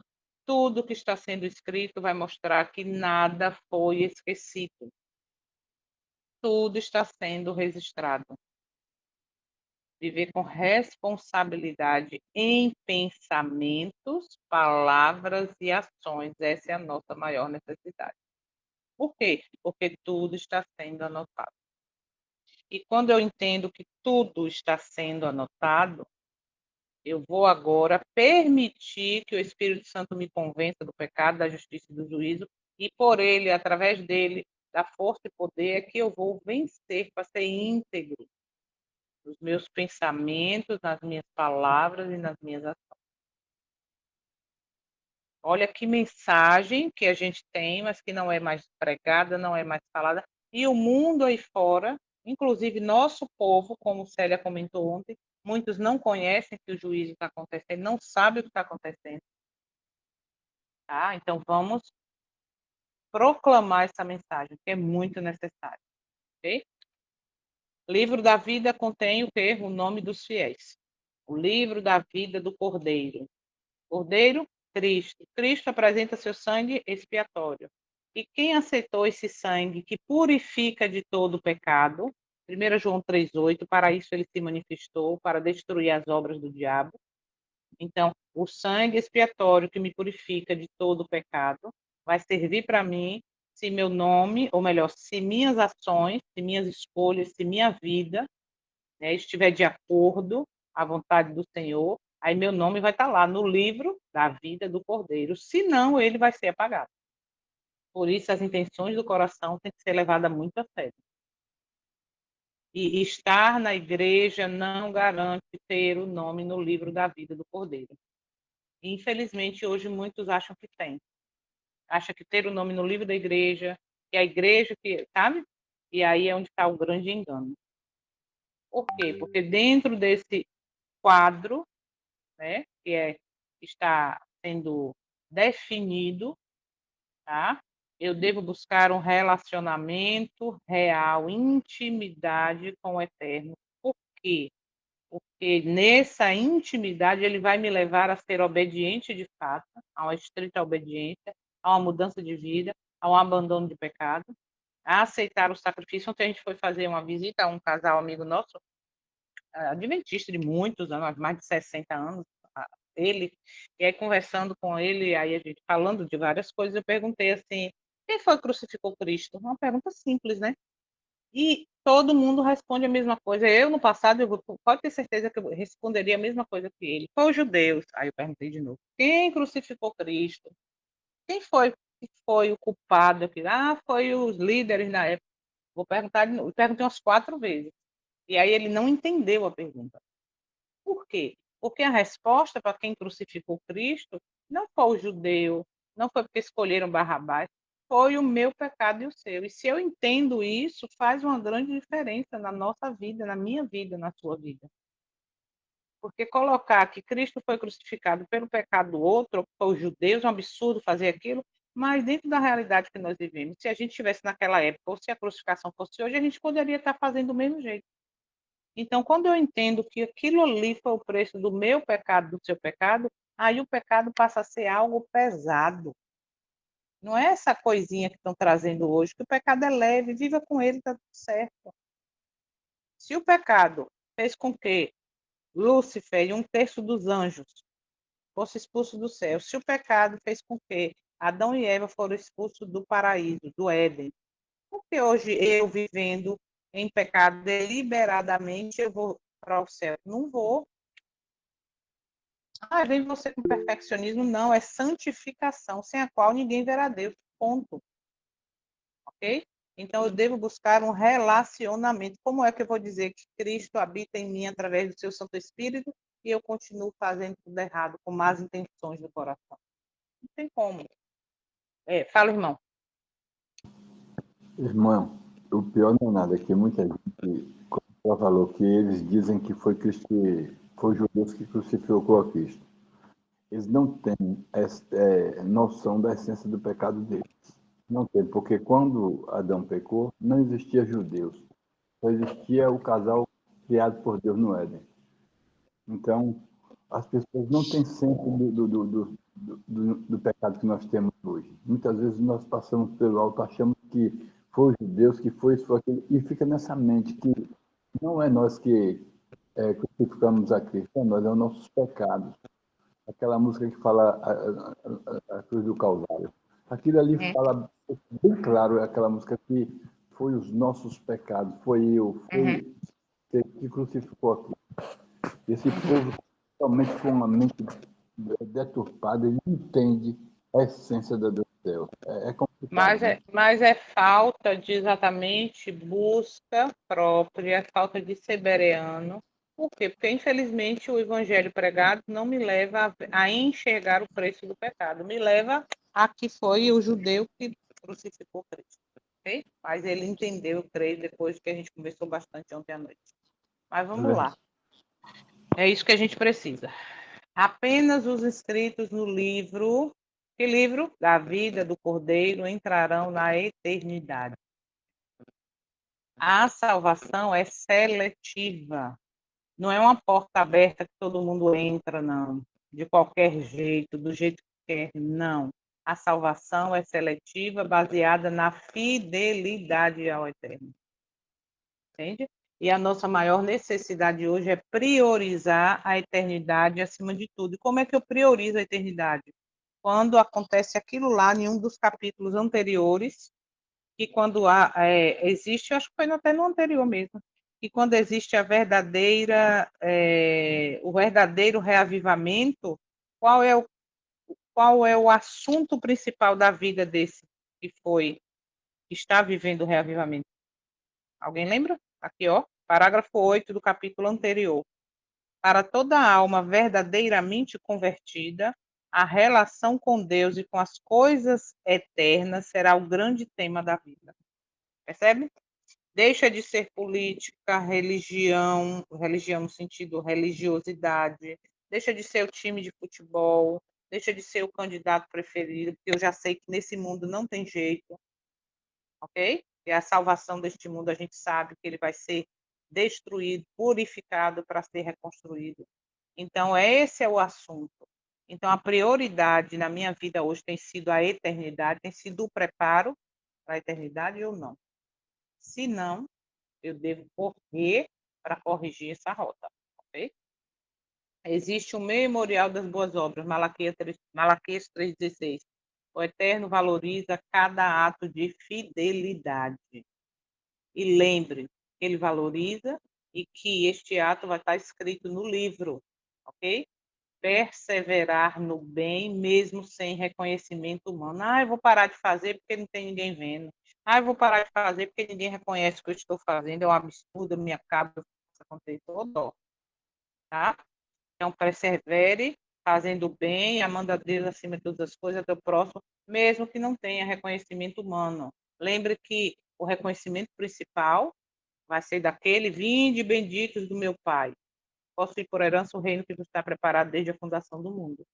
[SPEAKER 1] tudo que está sendo escrito vai mostrar que nada foi esquecido. Tudo está sendo registrado. Viver com responsabilidade em pensamentos, palavras e ações. Essa é a nossa maior necessidade. Por quê? Porque tudo está sendo anotado. E quando eu entendo que tudo está sendo anotado, eu vou agora permitir que o Espírito Santo me convença do pecado, da justiça e do juízo, e por ele, através dele, da força e poder, é que eu vou vencer para ser íntegro nos meus pensamentos, nas minhas palavras e nas minhas ações. Olha que mensagem que a gente tem, mas que não é mais pregada, não é mais falada. E o mundo aí fora, inclusive nosso povo, como Célia comentou ontem, muitos não conhecem que o juízo está acontecendo, não sabem o que está acontecendo. Tá? Então vamos proclamar essa mensagem, que é muito necessário. Ok? Livro da vida contém o quê? O nome dos fiéis. O livro da vida do Cordeiro. Cordeiro, Cristo. Cristo apresenta seu sangue expiatório. E quem aceitou esse sangue que purifica de todo o pecado, 1 João 3,8, para isso ele se manifestou, para destruir as obras do diabo. Então, o sangue expiatório que me purifica de todo o pecado vai servir para mim se meu nome, ou melhor, se minhas ações, se minhas escolhas, se minha vida, né, estiver de acordo à vontade do Senhor, aí meu nome vai estar lá no livro da vida do Cordeiro. Senão, ele vai ser apagado. Por isso, as intenções do coração têm que ser levadas muito a sério. E estar na igreja não garante ter o nome no livro da vida do Cordeiro. Infelizmente, hoje muitos acham que tem. Acha que ter o nome no livro da igreja, que a igreja que, sabe? E aí é onde está o grande engano. Por quê? Porque dentro desse quadro, né, está sendo definido, tá? Eu devo buscar um relacionamento real, intimidade com o Eterno. Por quê? Porque nessa intimidade ele vai me levar a ser obediente de fato, a uma estrita obediência, a uma mudança de vida, a um abandono de pecado, a aceitar o sacrifício. Ontem a gente foi fazer uma visita a um casal amigo nosso, adventista de muitos anos, mais de 60 anos, ele, e aí conversando com ele, aí a gente falando de várias coisas, eu perguntei assim, quem foi que crucificou Cristo? Uma pergunta simples, né? E todo mundo responde a mesma coisa. Eu, no passado, pode ter certeza que eu responderia a mesma coisa que ele. Foi os judeus. Aí eu perguntei de novo. Quem crucificou Cristo? Quem foi que foi o culpado aqui? Ah, foi os líderes na época. Vou perguntar de novo. Eu perguntei umas 4 vezes. E aí ele não entendeu a pergunta. Por quê? Porque a resposta para quem crucificou Cristo não foi o judeu, não foi porque escolheram Barrabás, foi o meu pecado e o seu. E se eu entendo isso, faz uma grande diferença na nossa vida, na minha vida, na sua vida. Porque colocar que Cristo foi crucificado pelo pecado do outro, ou foi os judeus, é um absurdo fazer aquilo, mas dentro da realidade que nós vivemos, se a gente estivesse naquela época, ou se a crucificação fosse hoje, a gente poderia estar fazendo do mesmo jeito. Então, quando eu entendo que aquilo ali foi o preço do meu pecado, do seu pecado, aí o pecado passa a ser algo pesado. Não é essa coisinha que estão trazendo hoje, que o pecado é leve, viva com ele, está tudo certo. Se o pecado fez com que Lúcifer e 1/3 dos anjos fossem expulsos do céu, se o pecado fez com que Adão e Eva foram expulsos do paraíso, do Éden, por que hoje eu vivendo em pecado deliberadamente eu vou para o céu? Não vou. Ah, vem você com perfeccionismo. Não, é santificação, sem a qual ninguém verá Deus. Ponto. Ok? Então, eu devo buscar um relacionamento. Como é que eu vou dizer que Cristo habita em mim através do seu Santo Espírito e eu continuo fazendo tudo errado, com más intenções do coração? Não tem como. Fala, irmão.
[SPEAKER 3] Irmão, o pior não é nada, que muita gente, como ela falou, que eles dizem que foi Cristo, foi os judeus que crucificou a Cristo. Eles não têm noção da essência do pecado deles. Não tem, porque quando Adão pecou, não existia judeus. Só existia o casal criado por Deus no Éden. Então, as pessoas não têm senso do pecado que nós temos hoje. Muitas vezes nós passamos pelo alto, achamos que foi os judeus, que foi isso, foi aquilo, e fica nessa mente que não é nós que crucificamos a Cristo, é nós, é os nossos pecados. Aquela música que fala a cruz do Calvário. Aquilo ali fala bem claro, aquela música que foi os nossos pecados, foi eu, foi que crucificou a Cristo. Esse povo, somente com uma mente deturpada, ele não entende a essência da Deus do céu. É complicado, né?
[SPEAKER 1] Mas é falta de exatamente busca própria, falta de ser bereano. Por quê? Porque, infelizmente, o evangelho pregado não me leva a enxergar o preço do pecado, me leva a que foi o judeu que crucificou Cristo. Okay? Mas ele entendeu, eu creio, depois que a gente conversou bastante ontem à noite. Mas vamos lá. É isso que a gente precisa. Apenas os inscritos no livro Que livro? Da vida do Cordeiro entrarão na eternidade. A salvação é seletiva. Não é uma porta aberta que todo mundo entra, não. De qualquer jeito, do jeito que quer, não. A salvação é seletiva, baseada na fidelidade ao Eterno. Entende? E a nossa maior necessidade hoje é priorizar a eternidade acima de tudo. E como é que eu priorizo a eternidade? Quando acontece aquilo lá em um dos capítulos anteriores, que quando existe, acho que foi até no anterior mesmo, que quando existe o verdadeiro reavivamento, qual é o assunto principal da vida desse que está vivendo o reavivamento? Alguém lembra? Aqui, ó, parágrafo 8 do capítulo anterior. Para toda alma verdadeiramente convertida, a relação com Deus e com as coisas eternas será o grande tema da vida. Percebe? Deixa de ser política, religião no sentido religiosidade, deixa de ser o time de futebol, deixa de ser o candidato preferido, porque eu já sei que nesse mundo não tem jeito, ok? E a salvação deste mundo a gente sabe que ele vai ser destruído, purificado para ser reconstruído. Então, esse é o assunto. Então, a prioridade na minha vida hoje tem sido a eternidade, tem sido o preparo para a eternidade ou não. Se não, eu devo correr para corrigir essa rota, ok? Existe um memorial das boas obras, Malaquias 3,16. O Eterno valoriza cada ato de fidelidade. E lembre, ele valoriza e que este ato vai estar escrito no livro, ok? Perseverar no bem, mesmo sem reconhecimento humano. Ah, eu vou parar de fazer porque não tem ninguém vendo. Ah, eu vou parar de fazer porque ninguém reconhece o que eu estou fazendo. É um absurdo, eu me acabo acontecer todo, tá? Então, persevere fazendo o bem, amando a Deus acima de todas as coisas, teu próximo, mesmo que não tenha reconhecimento humano. Lembre que o reconhecimento principal vai ser daquele: vinde benditos do meu Pai. Posso ir por herança o reino que está preparado desde a fundação do mundo.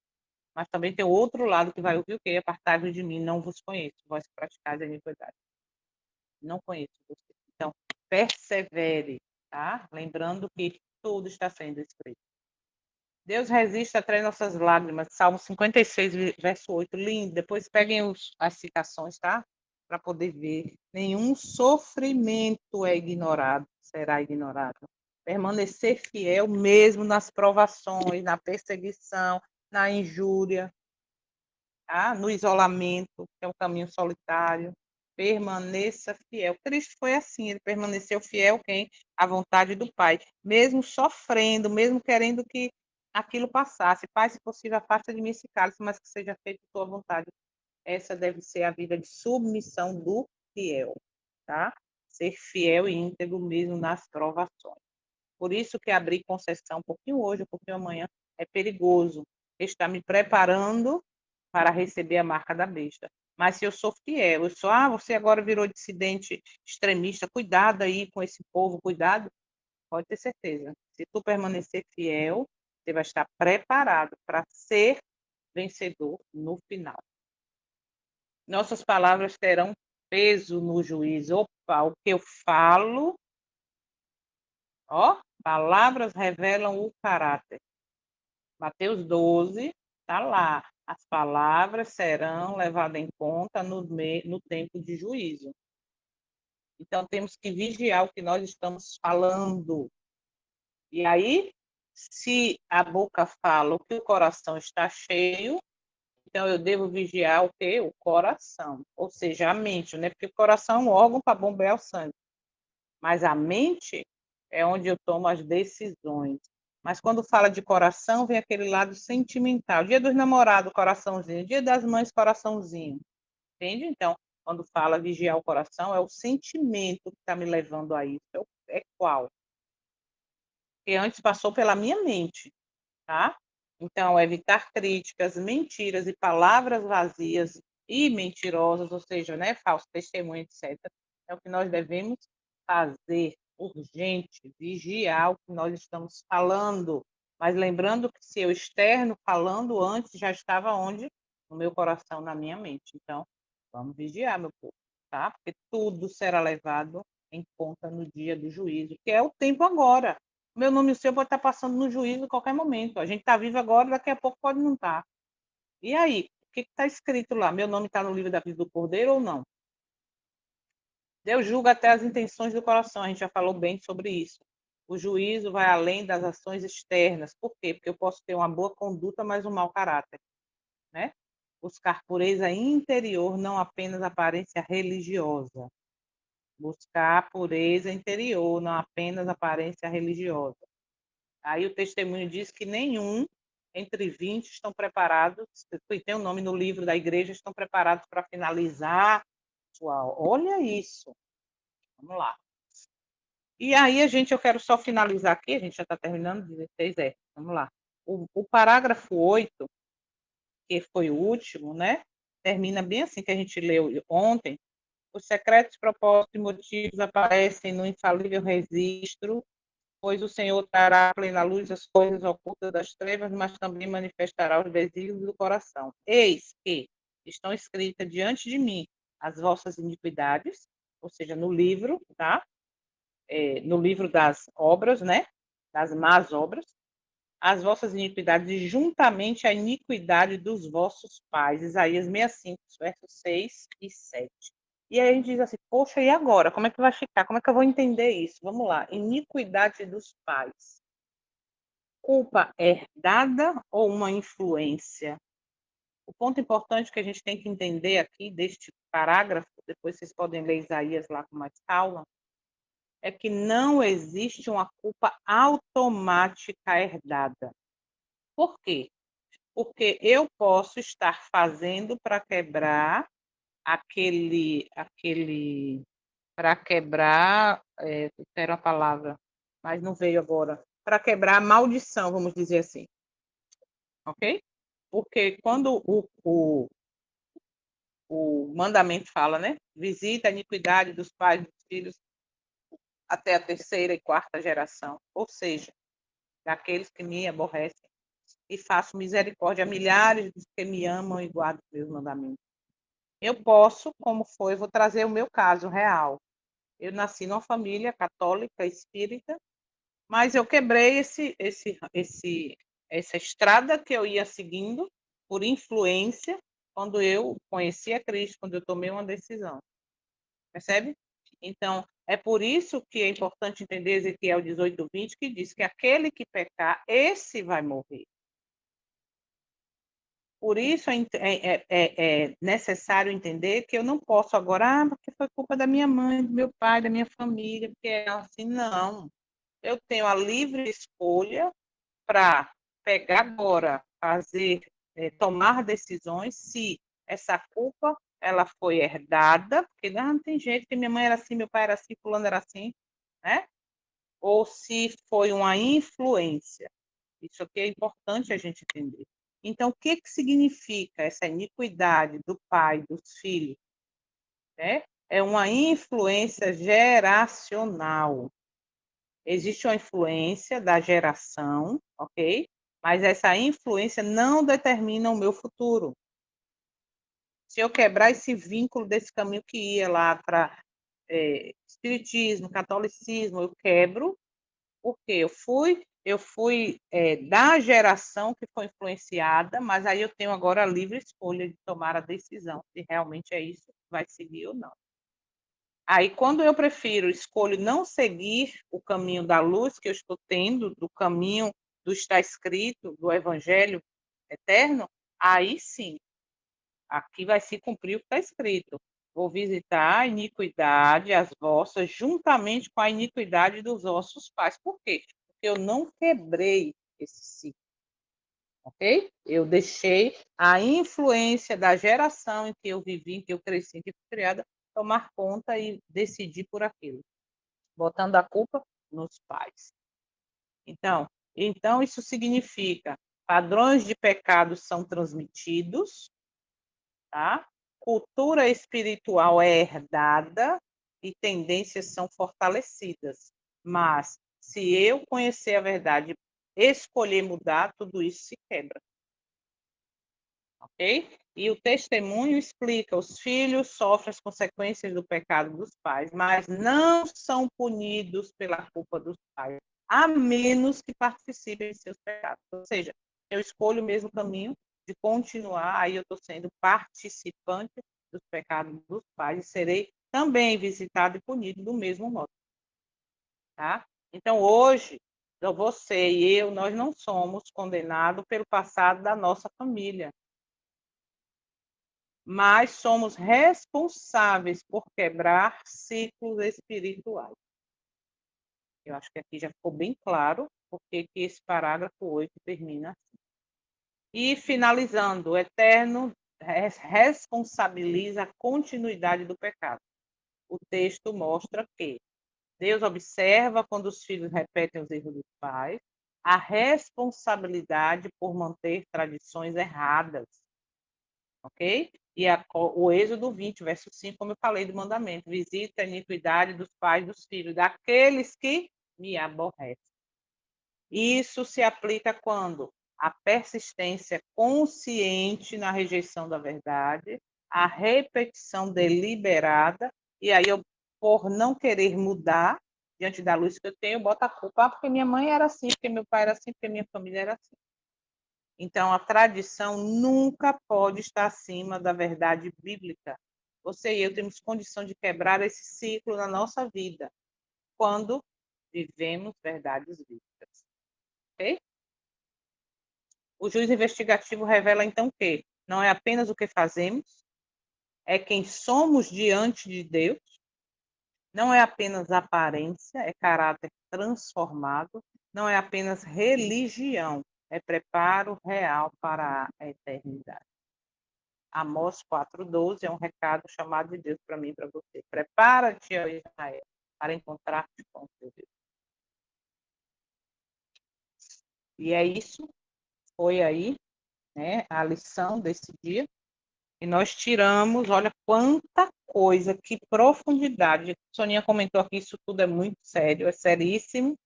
[SPEAKER 1] Mas também tem o outro lado que vai ouvir o quê? Apartai-vos de mim, não vos conheço, vós que praticais a iniquidade. Não conheço você. Então, persevere, tá? Lembrando que tudo está sendo escrito. Deus resiste até nossas lágrimas. Salmo 56, verso 8. Lindo. Depois peguem as citações, tá? Para poder ver. Nenhum sofrimento é ignorado, será ignorado. Permanecer fiel mesmo nas provações, na perseguição, na injúria, tá? No isolamento, que é um caminho solitário. Permaneça fiel. Cristo foi assim, ele permaneceu fiel quem? À vontade do Pai. Mesmo sofrendo, mesmo querendo que aquilo passasse. Pai, se possível, afasta de mim esse cálice, mas que seja feita a tua vontade. Essa deve ser a vida de submissão do fiel, tá? Ser fiel e íntegro mesmo nas provações. Por isso que abrir concessão um pouquinho hoje, um pouquinho amanhã, é perigoso. Está me preparando para receber a marca da besta. Mas se eu sou fiel, você agora virou dissidente extremista, cuidado aí com esse povo, cuidado, pode ter certeza. Se tu permanecer fiel, você vai estar preparado para ser vencedor no final. Nossas palavras terão peso no juízo. Opa, o que eu falo, ó, palavras revelam o caráter. Mateus 12, está lá. As palavras serão levadas em conta no tempo de juízo. Então, temos que vigiar o que nós estamos falando. E aí, se a boca fala o que o coração está cheio, então eu devo vigiar o quê? O coração. Ou seja, a mente, né? Porque o coração é um órgão para bombear o sangue. Mas a mente é onde eu tomo as decisões. Mas quando fala de coração, vem aquele lado sentimental. Dia dos namorados, coraçãozinho. Dia das mães, coraçãozinho. Entende? Então, quando fala vigiar o coração, é o sentimento que está me levando a isso. É qual? Que antes passou pela minha mente, tá? Então, evitar críticas, mentiras e palavras vazias e mentirosas, ou seja, né, falso testemunho, etc. É o que nós devemos fazer, urgente, vigiar o que nós estamos falando. Mas lembrando que se eu externo falando antes, já estava onde? no meu coração, na minha mente. Então, vamos vigiar, meu povo, tá? Porque tudo será levado em conta no dia do juízo, que é o tempo agora. Meu nome e o seu pode estar passando no juízo em qualquer momento. A gente está vivo agora, daqui a pouco pode não estar. E aí, o que está escrito lá? Meu nome está no livro da vida do Cordeiro ou não? Deus julga até as intenções do coração, a gente já falou bem sobre isso. O juízo vai além das ações externas. Por quê? Porque eu posso ter uma boa conduta, mas um mau caráter, né? Buscar pureza interior, não apenas aparência religiosa. Buscar pureza interior, não apenas aparência religiosa. Aí o testemunho diz que nenhum entre 20 estão preparados, que tem o nome no livro da igreja, estão preparados para finalizar. Uau, olha isso. Vamos lá. E aí, eu quero só finalizar aqui, a gente já está terminando, 16 vamos lá. O parágrafo 8, que foi o último, né? Termina bem assim que a gente leu ontem. Os secretos propósitos e motivos aparecem no infalível registro, pois o Senhor trará à plena luz as coisas ocultas das trevas, mas também manifestará os desígnios do coração. Eis que estão escritas diante de mim as vossas iniquidades, ou seja, no livro, tá? No livro das obras, né? Das más obras, as vossas iniquidades e juntamente a iniquidade dos vossos pais. Isaías 65, versos 6 e 7. E aí a gente diz assim, poxa, e agora? Como é que vai ficar? Como é que eu vou entender isso? Vamos lá. Iniquidade dos pais. Culpa herdada ou uma influência? O ponto importante que a gente tem que entender aqui deste parágrafo, depois vocês podem ler Isaías lá com mais calma, é que não existe uma culpa automática herdada. Por quê? Porque eu posso estar fazendo para quebrar para quebrar, era a palavra, mas não veio agora, para quebrar a maldição, vamos dizer assim, ok? Porque quando o mandamento fala, né? Visita a iniquidade dos pais e dos filhos até a terceira e quarta geração, ou seja, daqueles que me aborrecem, e faço misericórdia a milhares dos que me amam e guardam os meus mandamentos. Eu posso, como foi, vou trazer o meu caso real. Eu nasci numa família católica espírita, mas eu quebrei essa estrada que eu ia seguindo por influência quando eu conheci a Cristo, quando eu tomei uma decisão. Percebe? Então, é por isso que é importante entender Ezequiel 18:20, que diz que aquele que pecar, esse vai morrer. Por isso é necessário entender que eu não posso agora, porque foi culpa da minha mãe, do meu pai, da minha família, porque é assim, não. Eu tenho a livre escolha para pegar agora, tomar decisões se essa culpa ela foi herdada, porque não tem jeito que minha mãe era assim, meu pai era assim, fulano era assim, né? Ou se foi uma influência. Isso aqui é importante a gente entender. Então, o que significa essa iniquidade do pai, dos filhos? Né? É uma influência geracional. Existe uma influência da geração, ok? Mas essa influência não determina o meu futuro. Se eu quebrar esse vínculo desse caminho que ia lá para espiritismo, catolicismo, eu quebro, porque eu fui da geração que foi influenciada, mas aí eu tenho agora a livre escolha de tomar a decisão se realmente é isso que vai seguir ou não. Aí, quando eu escolho não seguir o caminho da luz que eu estou tendo, do caminho do está escrito, do evangelho eterno, aí sim, aqui vai se cumprir o que está escrito. Vou visitar a iniquidade, as vossas, juntamente com a iniquidade dos vossos pais. Por quê? Porque eu não quebrei esse ciclo, ok? Eu deixei a influência da geração em que eu vivi, em que eu cresci, em que eu fui criada, tomar conta e decidir por aquilo, botando a culpa nos pais. Então isso significa padrões de pecado são transmitidos, tá? Cultura espiritual é herdada e tendências são fortalecidas. Mas se eu conhecer a verdade, escolher mudar, tudo isso se quebra. ok? E o testemunho explica: os filhos sofrem as consequências do pecado dos pais, mas não são punidos pela culpa dos pais, a menos que participem de seus pecados. Ou seja, eu escolho o mesmo caminho de continuar, aí eu estou sendo participante dos pecados dos pais e serei também visitado e punido do mesmo modo, tá? Então, hoje, você e eu, nós não somos condenados pelo passado da nossa família, mas somos responsáveis por quebrar ciclos espirituais. Eu acho que aqui já ficou bem claro porque que esse parágrafo 8 termina assim. E, finalizando, o Eterno responsabiliza a continuidade do pecado. O texto mostra que Deus observa quando os filhos repetem os erros dos pais, a responsabilidade por manter tradições erradas, ok? E o Êxodo 20, verso 5, como eu falei do mandamento, visita a iniquidade dos pais dos filhos, daqueles que me aborrecem. Isso se aplica quando a persistência consciente na rejeição da verdade, a repetição deliberada, e aí eu, por não querer mudar, diante da luz que eu tenho, eu boto a culpa, porque minha mãe era assim, porque meu pai era assim, porque minha família era assim. Então, a tradição nunca pode estar acima da verdade bíblica. Você e eu temos condição de quebrar esse ciclo na nossa vida, quando vivemos verdades bíblicas. Ok? O juiz investigativo revela, então, que não é apenas o que fazemos, é quem somos diante de Deus, não é apenas aparência, é caráter transformado, não é apenas religião, é preparo real para a eternidade. Amós 4,12 é um recado chamado de Deus para mim e para você. Prepara-te, ó Israel, para encontrar-te com o teu Deus. E é isso, foi aí, né, a lição desse dia. E nós tiramos, olha quanta coisa, que profundidade. A Soninha comentou aqui, isso tudo é muito sério, é seríssimo,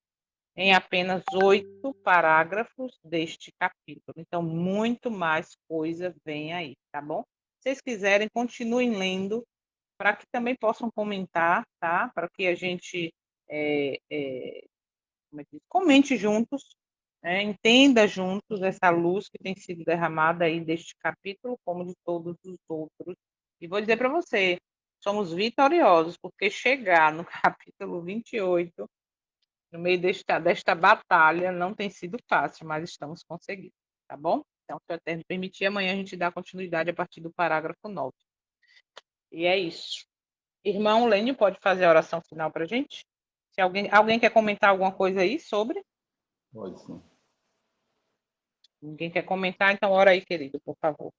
[SPEAKER 1] em apenas 8 parágrafos deste capítulo. Então, muito mais coisa vem aí, tá bom? Se vocês quiserem, continuem lendo, para que também possam comentar, tá? Para que a gente comente juntos, entenda juntos essa luz que tem sido derramada aí deste capítulo, como de todos os outros. E vou dizer para você, somos vitoriosos, porque chegar no capítulo 28, no meio desta batalha, não tem sido fácil, mas estamos conseguindo, tá bom? Então, se o Eterno permitir, amanhã a gente dá continuidade a partir do parágrafo 9. E é isso. Irmão Lênio, pode fazer a oração final para a gente? Se alguém quer comentar alguma coisa aí sobre?
[SPEAKER 3] Pode sim.
[SPEAKER 1] Ninguém quer comentar, então ora aí, querido, por favor.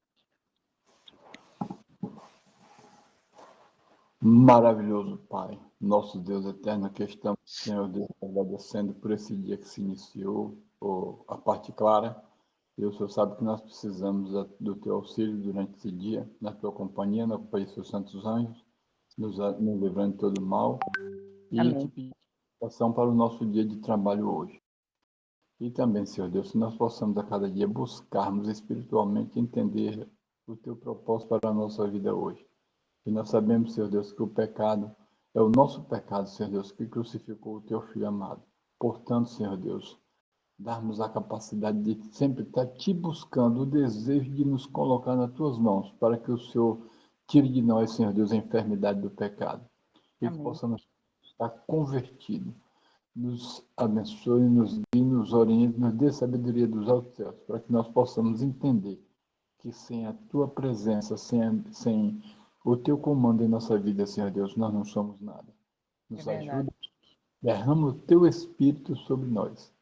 [SPEAKER 3] Maravilhoso Pai, nosso Deus eterno, que estamos, Senhor Deus, agradecendo por esse dia que se iniciou, a parte clara. Deus, o Senhor sabe que nós precisamos do teu auxílio durante esse dia, na tua companhia, na companhia dos seus santos anjos, nos livrando de todo mal, e te
[SPEAKER 1] Amém.
[SPEAKER 3] pedir oração para o nosso dia de trabalho hoje. E também, Senhor Deus, que nós possamos a cada dia buscarmos espiritualmente entender o teu propósito para a nossa vida hoje. E nós sabemos, Senhor Deus, que o pecado é o nosso pecado, Senhor Deus, que crucificou o teu Filho amado. Portanto, Senhor Deus, darmos a capacidade de sempre estar te buscando, o desejo de nos colocar nas tuas mãos, para que o Senhor tire de nós, Senhor Deus, a enfermidade do pecado. E que
[SPEAKER 1] Amém.
[SPEAKER 3] possamos estar convertidos. Nos abençoe, nos guie, nos oriente, nos dê sabedoria dos altos céus, para que nós possamos entender que sem a tua presença, sem o teu comando em nossa vida, Senhor Deus, nós não somos nada.
[SPEAKER 1] É
[SPEAKER 3] Nos
[SPEAKER 1] verdade.
[SPEAKER 3] ajuda, derrama o teu Espírito sobre nós.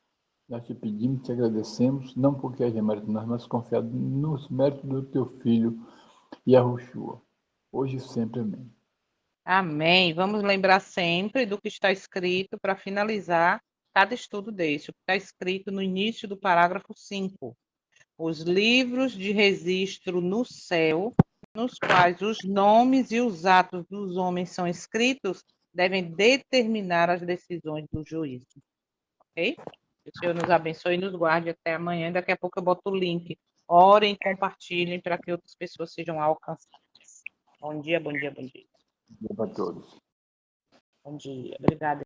[SPEAKER 3] Nós te pedimos, te agradecemos, não porque haja mérito nós, mas confiado nos méritos do teu Filho, Yahushua. Hoje e sempre, amém.
[SPEAKER 1] Amém. Vamos lembrar sempre do que está escrito para finalizar cada estudo deste. O que está escrito no início do parágrafo 5. Os livros de registro no céu, nos quais os nomes e os atos dos homens são escritos, devem determinar as decisões do juízo. Ok? Que o Senhor nos abençoe e nos guarde até amanhã. Daqui a pouco eu boto o link Orem, compartilhem para que outras pessoas sejam alcançadas. Bom dia, bom dia, bom dia.
[SPEAKER 3] Bom dia para todos.
[SPEAKER 1] Bom dia. Obrigada.